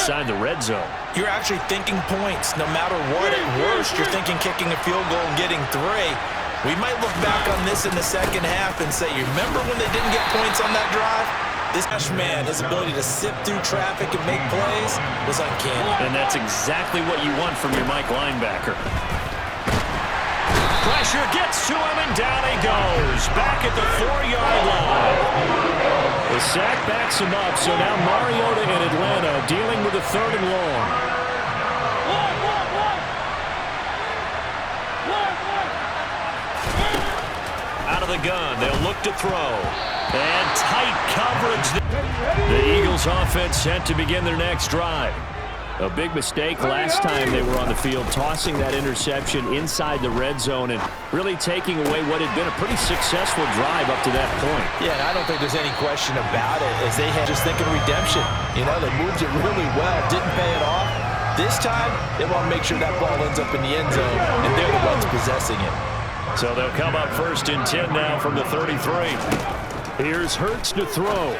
inside the red zone. You're actually thinking points. No matter what, at worst, you're thinking kicking a field goal and getting 3. We might look back on this in the second half and say, you remember when they didn't get points on that drive? This man, his ability to sift through traffic and make plays was uncanny. And that's exactly what you want from your Mike linebacker. Pressure gets to him, and down he goes. Back at the 4-yard line. The sack backs him up, so now Mariota in Atlanta dealing with a 3rd and long. Out of the gun, they'll look to throw. And tight coverage. The Eagles offense set to begin their next drive. A big mistake last time they were on the field, tossing that interception inside the red zone and really taking away what had been a pretty successful drive up to that point. Yeah, and I don't think there's any question about it, as they had just thinking redemption. You know, they moved it really well, didn't pay it off. This time, they want to make sure that ball ends up in the end zone, and they're the ones possessing it. So they'll come up 1st and 10 now from the 33. Here's Hurts to throw.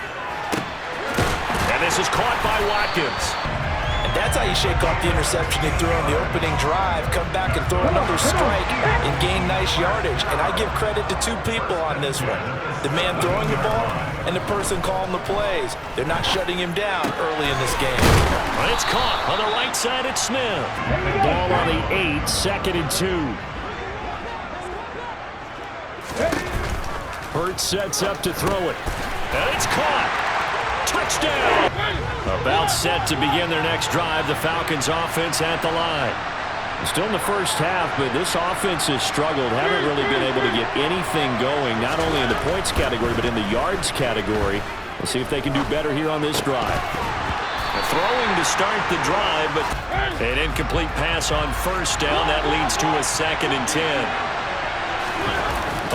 And this is caught by Watkins. And that's how you shake off the interception you threw on the opening drive, come back and throw another strike and gain nice yardage. And I give credit to 2 people on this one. The man throwing the ball and the person calling the plays. They're not shutting him down early in this game. Well, it's caught on the right side at Smith. Ball on the 8, 2nd and 2. Hurts sets up to throw it. And it's caught. Touchdown. About set to begin their next drive. The Falcons offense at the line. Still in the first half, but this offense has struggled. Haven't really been able to get anything going, not only in the points category, but in the yards category. We'll see if they can do better here on this drive. Throwing to start the drive, but an incomplete pass on 1st down. That leads to a 2nd and 10.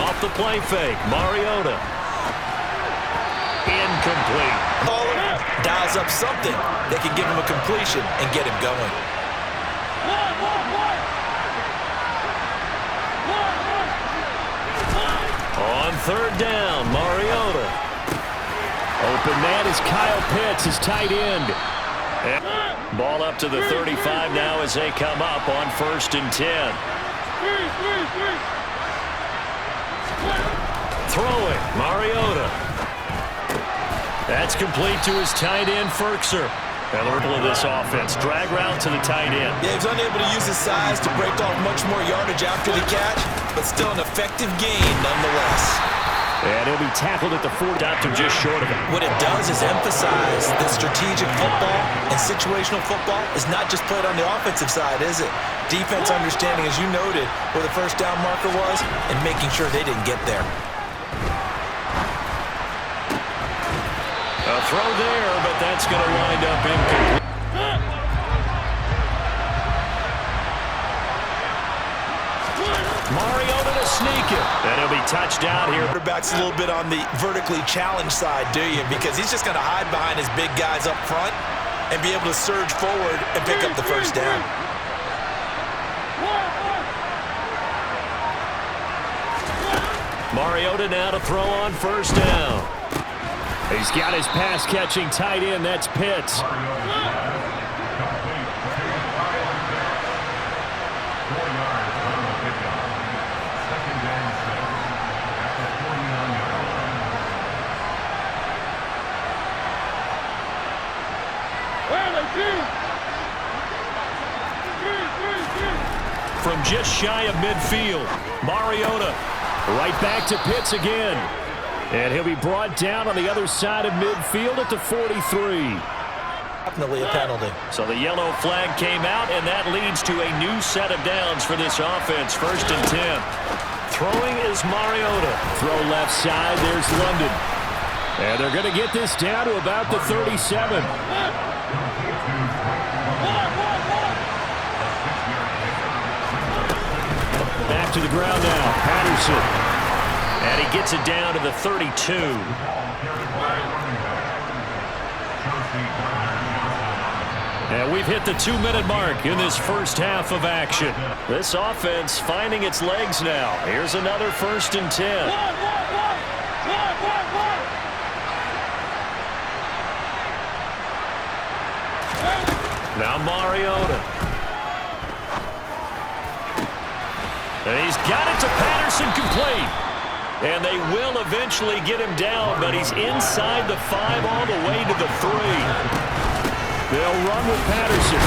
Off the play fake, Mariota. Incomplete. Dials up something that can give him a completion and get him going. On 3rd down, Mariota. Open man is Kyle Pitts, his tight end. And ball up to the 35 now as they come up on 1st and 10. Throwing, Mariota. That's complete to his tight end, Firkser. And the ripple of this offense. Drag route to the tight end. Yeah, he's unable to use his size to break off much more yardage after the catch, but still an effective gain nonetheless. And he'll be tackled at the 4, down to just short of it. What it does is emphasize that strategic football and situational football is not just played on the offensive side, is it? Defense understanding, as you noted, where the 1st down marker was and making sure they didn't get there. A throw there, but that's going to wind up incomplete. Mariota to sneak it. And he'll be touched down here. Quarterback's a little bit on the vertically challenged side, do you? Because he's just going to hide behind his big guys up front and be able to surge forward and pick up the 1st down. Mariota now to throw on 1st down. He's got his pass-catching tight end. That's Pitts. From just shy of midfield, Mariota right back to Pitts again. And he'll be brought down on the other side of midfield at the 43. Definitely a penalty. So the yellow flag came out, and that leads to a new set of downs for this offense. 1st and 10. Throwing is Mariota. Throw left side. There's London. And they're going to get this down to about the 37. Back to the ground now. Patterson. And he gets it down to the 32. And we've hit the 2-minute mark in this first half of action. This offense finding its legs now. Here's another 1st and 10. Now Mariota. And he's got it to Patterson, complete. And they will eventually get him down, but he's inside the 5 all the way to the 3. They'll run with Patterson.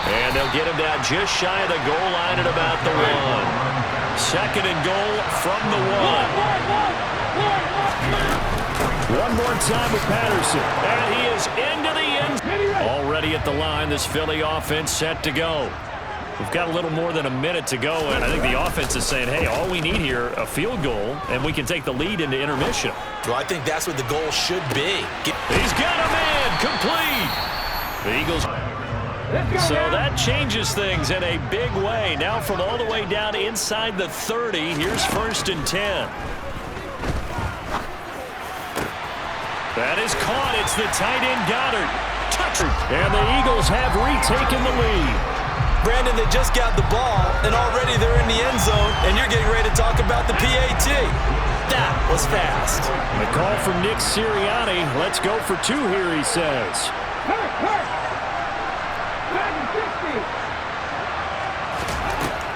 And they'll get him down just shy of the goal line at about the 1. Second and goal from the 1. One more time with Patterson. And he is into the end. Already at the line, this Philly offense set to go. We've got a little more than a minute to go, and I think the offense is saying, hey, all we need here, a field goal, and we can take the lead into intermission. Well, I think that's what the goal should be. He's got a man, complete. The Eagles. So that changes things in a big way. Now from all the way down inside the 30, here's 1st and 10. That is caught. It's the tight end Goddard. Touch. And the Eagles have retaken the lead. Brandon, they just got the ball, and already they're in the end zone, and you're getting ready to talk about the PAT. That was fast. The call from Nick Sirianni. Let's go for 2 here, he says.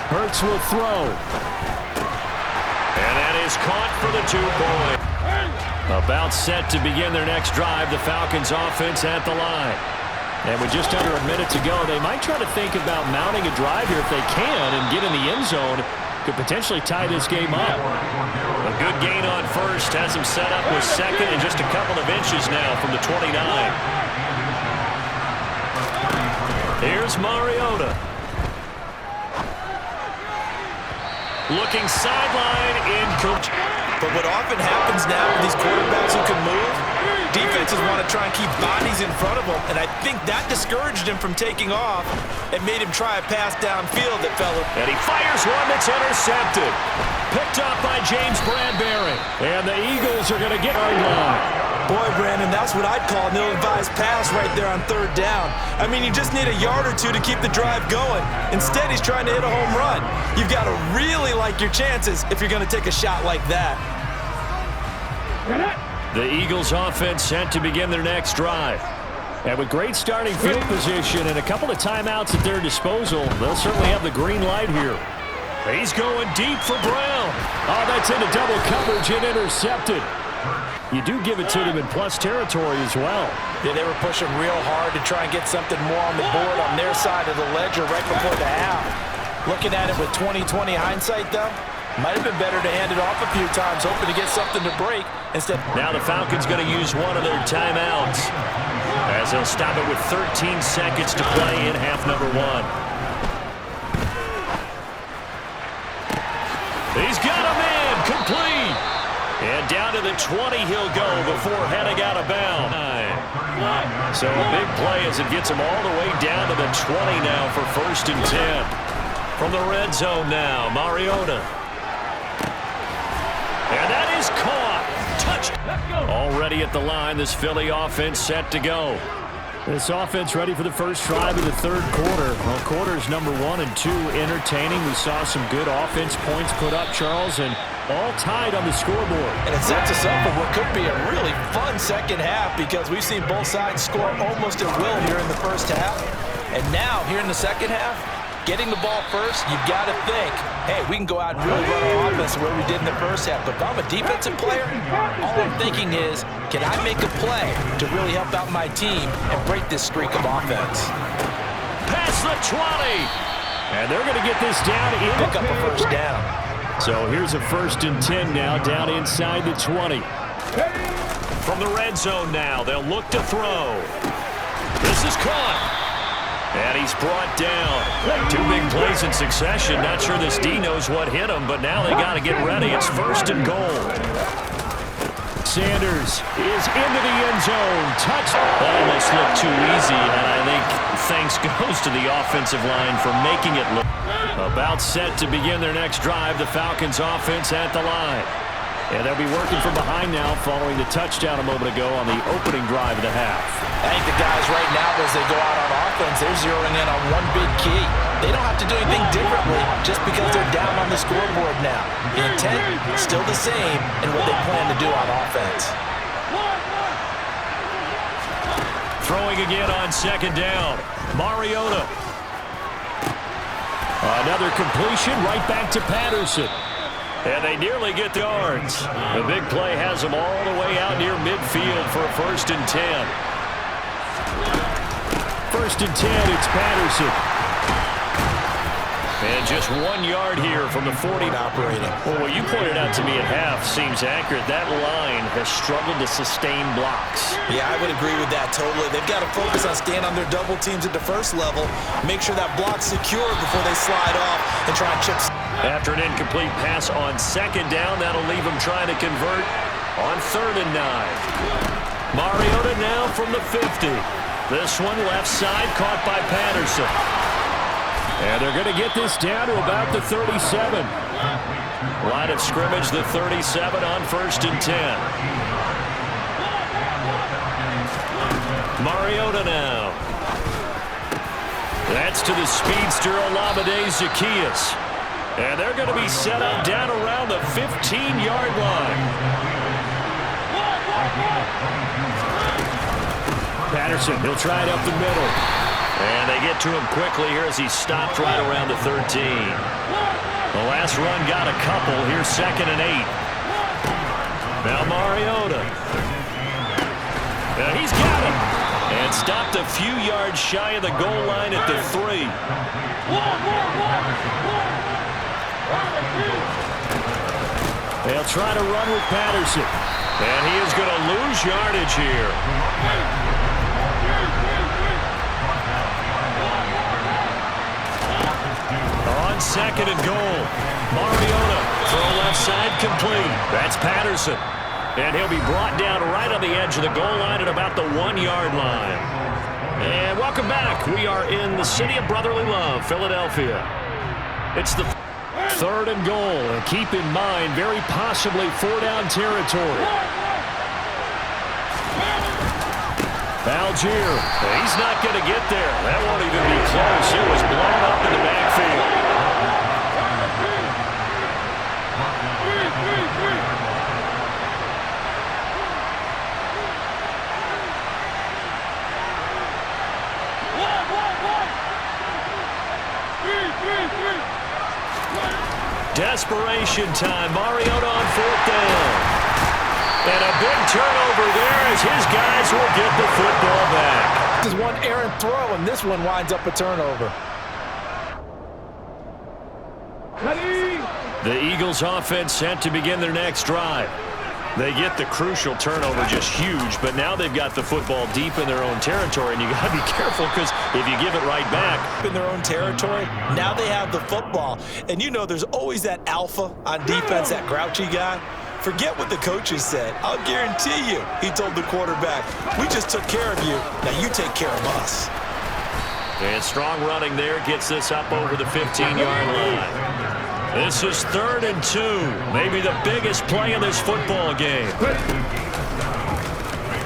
Hurts will throw. And that is caught for the 2-point. About set to begin their next drive, the Falcons offense at the line. And with just under a minute to go, they might try to think about mounting a drive here if they can and get in the end zone. Could potentially tie this game up. A good gain on first has him set up with second and just a couple of inches now from the 29. Here's Mariota. Looking sideline in coach. But what often happens now with these quarterbacks who can move, defenses want to try and keep bodies in front of them, and I think that discouraged him from taking off and made him try a pass downfield that fell. And he fires one that's intercepted. Picked up by James Bradbury. And the Eagles are going to get on line. Boy, Brandon, that's what I'd call an ill-advised pass right there on 3rd down. I mean, you just need a yard or 2 to keep the drive going. Instead, he's trying to hit a home run. You've got to really like your chances if you're going to take a shot like that. The Eagles offense set to begin their next drive. And with great starting field position and a couple of timeouts at their disposal, they'll certainly have the green light here. He's going deep for Brown. Oh, that's into double coverage and intercepted. You do give it to them in plus territory as well. Yeah, they were pushing real hard to try and get something more on the board on their side of the ledger right before the half. Looking at it with 20/20 hindsight, though, might have been better to hand it off a few times, hoping to get something to break instead. Now the Falcons going to use one of their timeouts as they'll stop it with 13 seconds to play in half number 1. He's got a man, complete. And down to the 20 he'll go before heading out of bounds. So a big play as it gets him all the way down to the 20 now for 1st and 10. From the red zone now, Mariota. And that is caught. Touched. Already at the line, this Philly offense set to go. This offense ready for the first drive of the 3rd quarter. Well, quarters number 1 and 2 entertaining. We saw some good offense points put up, Charles, and all tied on the scoreboard. And it sets us up for what could be a really fun second half because we've seen both sides score almost at will here in the first half. And now, here in the second half, getting the ball first, you've got to think, hey, we can go out and really run our offense the way we did in the first half. But if I'm a defensive player, all I'm thinking is, can I make a play to really help out my team and break this streak of offense? Past the 20. And they're going to get this down in. Pick up a first down. So here's a 1st and 10 now, down inside the 20. From the red zone now, they'll look to throw. This is caught. And he's brought down. 2 big plays in succession. Not sure this D knows what hit him, but now they got to get ready. It's 1st and goal. Sanders is into the end zone. Touch. Almost looked too easy, and I think thanks goes to the offensive line for making it look. About set to begin their next drive, the Falcons offense at the line. And they'll be working from behind now following the touchdown a moment ago on the opening drive of the half. I think the guys right now, as they go out on offense, they're zeroing in on one big key. They don't have to do anything differently just because they're down on the scoreboard now. The intent is still the same in what they plan to do on offense. Throwing throwing again on second down. Mariota. Another completion right back to Patterson. And they nearly get the yards. The big play has them all the way out near midfield for a 1st and 10. 1st and 10, it's Patterson. And just 1 yard here from the 40 operating. Well, what you pointed out to me at half seems accurate. That line has struggled to sustain blocks. Yeah, I would agree with that totally. They've got to focus on staying on their double teams at the first level, make sure that block's secure before they slide off and try and chip. After an incomplete pass on second down, that'll leave them trying to convert on 3rd and 9. Mariota now from the 50. This one left side caught by Patterson. And they're going to get this down to about the 37. Line of scrimmage, the 37 on 1st and 10. Mariota now. That's to the speedster Olamide Zaccheaus. And they're going to be set up down around the 15-yard line. Patterson, he'll try it up the middle. And they get to him quickly here as he stopped right around the 13. The last run got a couple. Here's 2nd and 8. Now Mariota. Now he's got him. And stopped a few yards shy of the goal line at the 3. They'll try to run with Patterson. And he is going to lose yardage here. On 2nd and goal. Mariota, throw left side complete. That's Patterson. And he'll be brought down right on the edge of the goal line at about the 1-yard line. And welcome back. We are in the city of brotherly love, Philadelphia. It's the 3rd and goal. And keep in mind, very possibly 4-down territory. Algier, he's not going to get there. That won't even be close. It was blown up in the backfield. Desperation time. Mariota on 4th down. And a big turnover there as his guys will get the football back. This is one errant throw, and this one winds up a turnover. The Eagles offense sent to begin their next drive. They get the crucial turnover, just huge, but now they've got the football deep in their own territory, and you got to be careful because if you give it right back. In their own territory, now they have the football. And you know there's always that alpha on defense, that grouchy guy. Forget what the coaches said. I'll guarantee you, he told the quarterback, we just took care of you. Now you take care of us. And strong running there gets this up over the 15-yard line. This is 3rd and 2. Maybe the biggest play in this football game.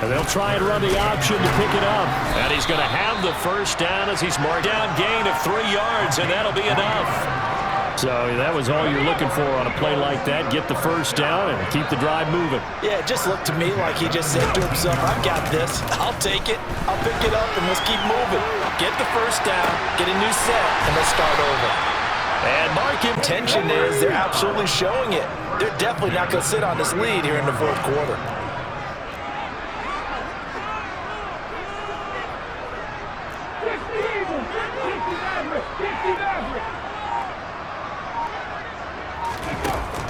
And they'll try and run the option to pick it up. And he's going to have the 1st down as he's marked down gain of 3 yards, and that'll be enough. So that was all you're looking for on a play like that. Get the 1st down and keep the drive moving. Yeah, it just looked to me like he just said to himself, I've got this. I'll take it. I'll pick it up, and let's keep moving. Get the 1st down, get a new set, and let's start over. And market intention is they're absolutely showing it. They're definitely not going to sit on this lead here in the 4th quarter.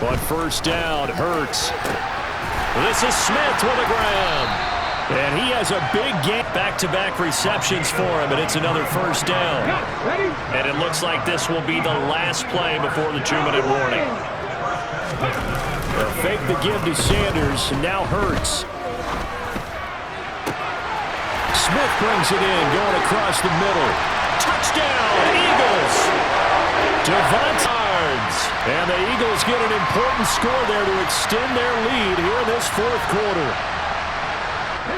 On 1st down, Hurts. This is Smith with the ground. And he has a big game. Back-to-back receptions for him, and it's another 1st down. And it looks like this will be the last play before the 2-minute warning. They'll fake the give to Sanders, and now Hurts. Smith brings it in, going across the middle. Touchdown, Eagles! Devontae. And the Eagles get an important score there to extend their lead here in this 4th quarter.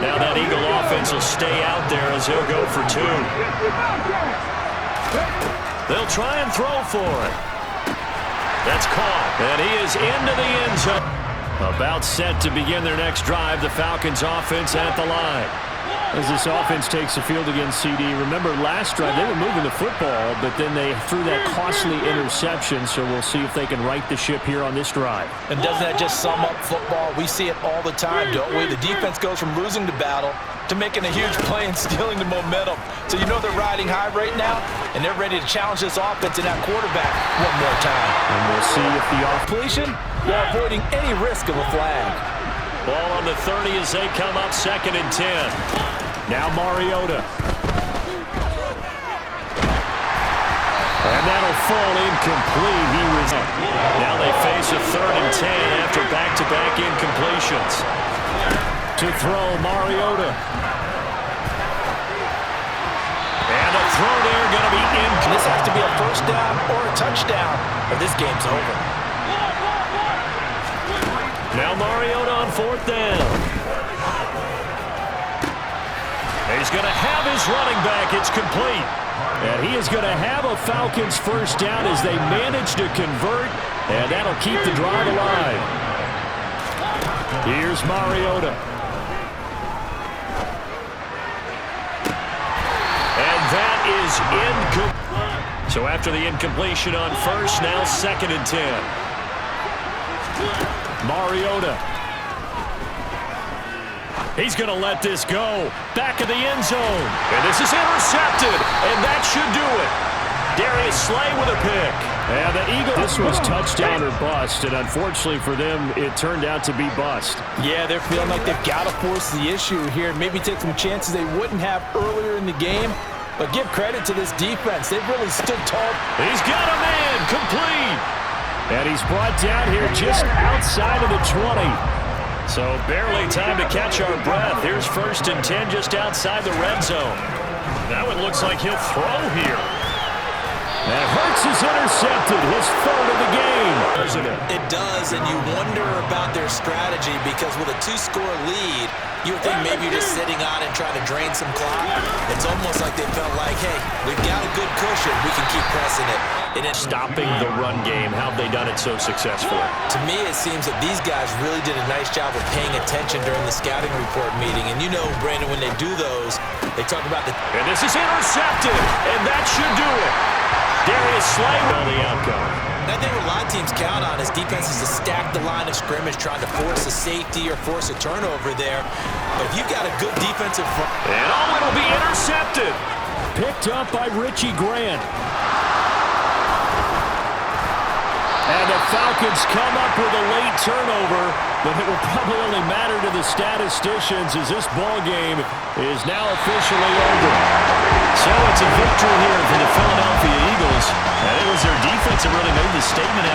Now that Eagle offense will stay out there as he'll go for 2. They'll try and throw for it. That's caught. And he is into the end zone. About set to begin their next drive. The Falcons offense at the line. As this offense takes the field against CD, remember last drive they were moving the football, but then they threw that costly interception, so we'll see if they can right the ship here on this drive. And doesn't that just sum up football? We see it all the time, don't we? The defense goes from losing the battle to making a huge play and stealing the momentum. So you know they're riding high right now, and they're ready to challenge this offense and that quarterback one more time. And we'll see if the completion while avoiding any risk of a flag. Ball on the 30 as they come up 2nd and 10. Now Mariota. And that'll fall incomplete. He was up. Now they face a 3rd and 10 after back-to-back incompletions. To throw, Mariota. And a throw there going to be incomplete. This has to be a first down or a touchdown, or this game's over. Now Mariota on 4th down. He's going to have his running back. It's complete. And he is going to have a Falcons first down as they manage to convert, and that'll keep the drive alive. Here's Mariota. And that is incomplete. So after the incompletion on first, now 2nd and 10. Mariota. He's going to let this go. Back of the end zone. And this is intercepted. And that should do it. Darius Slay with a pick. And the Eagles. This was touchdown or bust. And unfortunately for them, it turned out to be bust. Yeah, they're feeling like they've got to force the issue here. Maybe take some chances they wouldn't have earlier in the game. But give credit to this defense. They've really stood tall. He's got a man. Complete. And he's brought down here just outside of the 20. So barely time to catch our breath. Here's 1st and 10 just outside the red zone. That one looks like he'll throw here. And Hurts is intercepted, his 3rd of the game. It does, and you wonder about their strategy because with a 2-score lead, you would think maybe you're just sitting on and trying to drain some clock. It's almost like they felt like, hey, we've got a good cushion. We can keep pressing it. And it's stopping the run game. How have they done it so successfully? To me, it seems that these guys really did a nice job of paying attention during the scouting report meeting. And you know, Brandon, when they do those, they talk about the... And this is intercepted, and that should do it. Darius Slay on the outcome. I think what a lot of teams count on is defenses to stack the line of scrimmage, trying to force a safety or force a turnover there. But if you've got a good defensive front... And it'll be intercepted. Picked up by Richie Grant. And the Falcons come up with a late turnover, but it will probably only matter to the statisticians as this ball game is now officially over. So it's a victory here for the Philadelphia Eagles, and it was their defense that really made the statement.